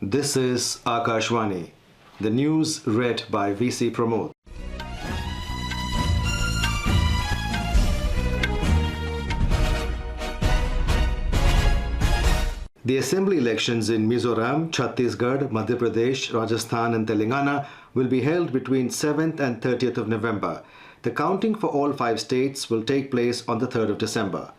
This is Akashvani. The news read by VC Pramod. The assembly elections in Mizoram, Chhattisgarh, Madhya Pradesh, Rajasthan and Telangana will be held between 7th and 30th of November. The counting for all 5 states will take place on the 3rd of December.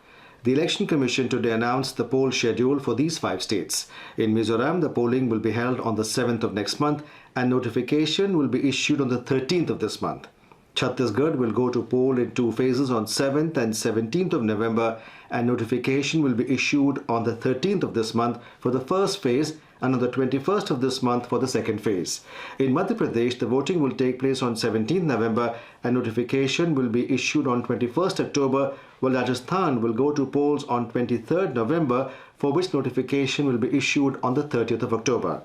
The Election Commission today announced the poll schedule for these 5 states. In Mizoram, the polling will be held on the 7th of next month and notification will be issued on the 13th of this month. Chhattisgarh will go to poll in 2 phases on 7th and 17th of November and notification will be issued on the 13th of this month for the first phase and on the 21st of this month for the second phase. In Madhya Pradesh, the voting will take place on 17th November and notification will be issued on 21st October, while Rajasthan will go to polls on 23rd November, for which notification will be issued on the 30th of October.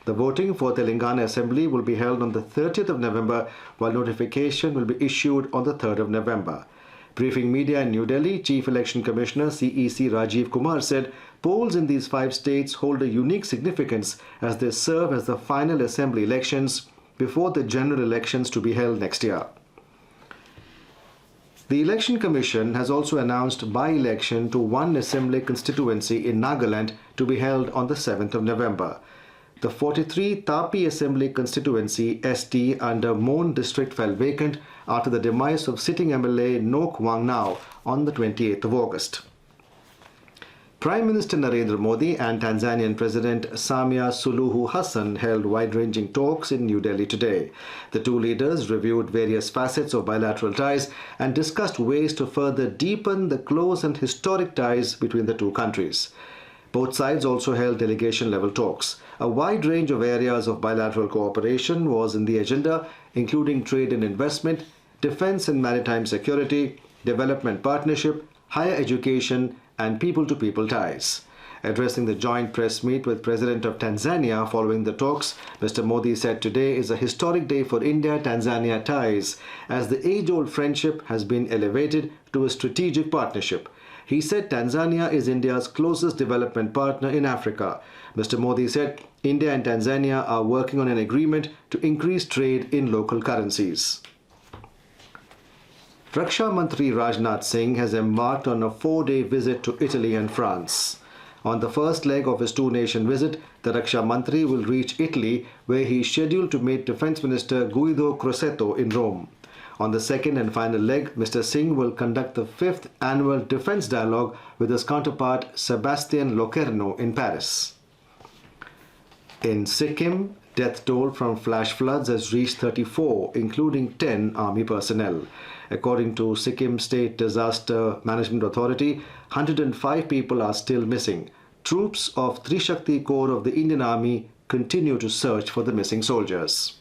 The voting for Telangana Assembly will be held on the 30th of November, while notification will be issued on the 3rd of November. Briefing media in New Delhi, Chief Election Commissioner CEC Rajiv Kumar said polls in these 5 states hold a unique significance as they serve as the final assembly elections before the general elections to be held next year. The Election Commission has also announced by-election to one assembly constituency in Nagaland to be held on the 7th of November. The 43 Tapi Assembly constituency ST under Mon district fell vacant after the demise of sitting MLA Nok Wangnao on the 28th of August. Prime Minister Narendra Modi and Tanzanian President Samia Suluhu Hassan held wide-ranging talks in New Delhi today. The two leaders reviewed various facets of bilateral ties and discussed ways to further deepen the close and historic ties between the two countries. Both sides also held delegation-level talks. A wide range of areas of bilateral cooperation was in the agenda, including trade and investment, defense and maritime security, development partnership, higher education, and people-to-people ties. Addressing the joint press meet with President of Tanzania following the talks, Mr. Modi said today is a historic day for India-Tanzania ties, as the age-old friendship has been elevated to a strategic partnership. He said Tanzania is India's closest development partner in Africa. Mr. Modi said India and Tanzania are working on an agreement to increase trade in local currencies. Raksha Mantri Rajnath Singh has embarked on a 4-day visit to Italy and France. On the first leg of his 2-nation visit, the Raksha Mantri will reach Italy, where he is scheduled to meet Defence Minister Guido Crosetto in Rome. On the second and final leg, Mr. Singh will conduct the 5th annual Defence Dialogue with his counterpart Sébastien Locarno in Paris. In Sikkim, death toll from flash floods has reached 34, including 10 army personnel. According to Sikkim State Disaster Management Authority, 105 people are still missing. Troops of Trishakti Corps of the Indian Army continue to search for the missing soldiers.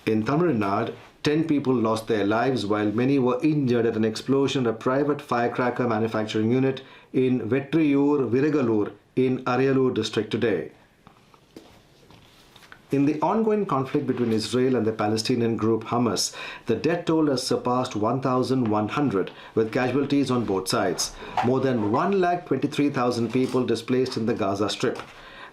In Tamil Nadu, 10 people lost their lives while many were injured at an explosion at a private firecracker manufacturing unit in Vetriyur, Viragalur in Ariyalur district today. In the ongoing conflict between Israel and the Palestinian group Hamas, the death toll has surpassed 1,100 with casualties on both sides. More than 1,23,000 people displaced in the Gaza Strip.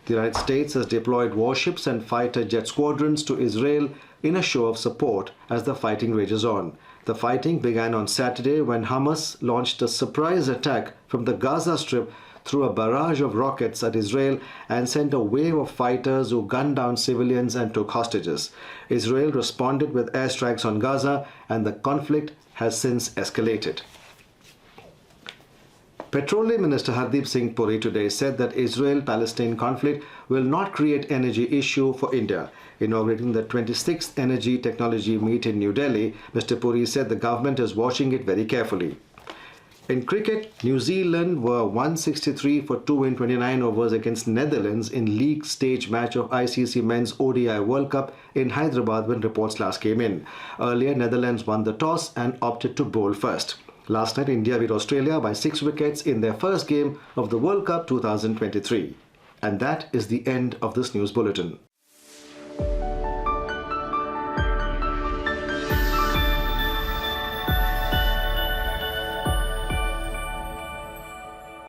The United States has deployed warships and fighter jet squadrons to Israel in a show of support as the fighting rages on. The fighting began on Saturday when Hamas launched a surprise attack from the Gaza Strip through a barrage of rockets at Israel and sent a wave of fighters who gunned down civilians and took hostages. Israel responded with airstrikes on Gaza and the conflict has since escalated. Petroleum Minister Hardeep Singh Puri today said that Israel-Palestine conflict will not create energy issue for India. Inaugurating the 26th Energy Technology Meet in New Delhi, Mr. Puri said the government is watching it very carefully. In cricket, New Zealand were 163 for 2 in 29 overs against Netherlands in league stage match of ICC Men's ODI World Cup in Hyderabad when reports last came in. Earlier, Netherlands won the toss and opted to bowl first. Last night, India beat Australia by 6 wickets in their first game of the World Cup 2023. And that is the end of this news bulletin.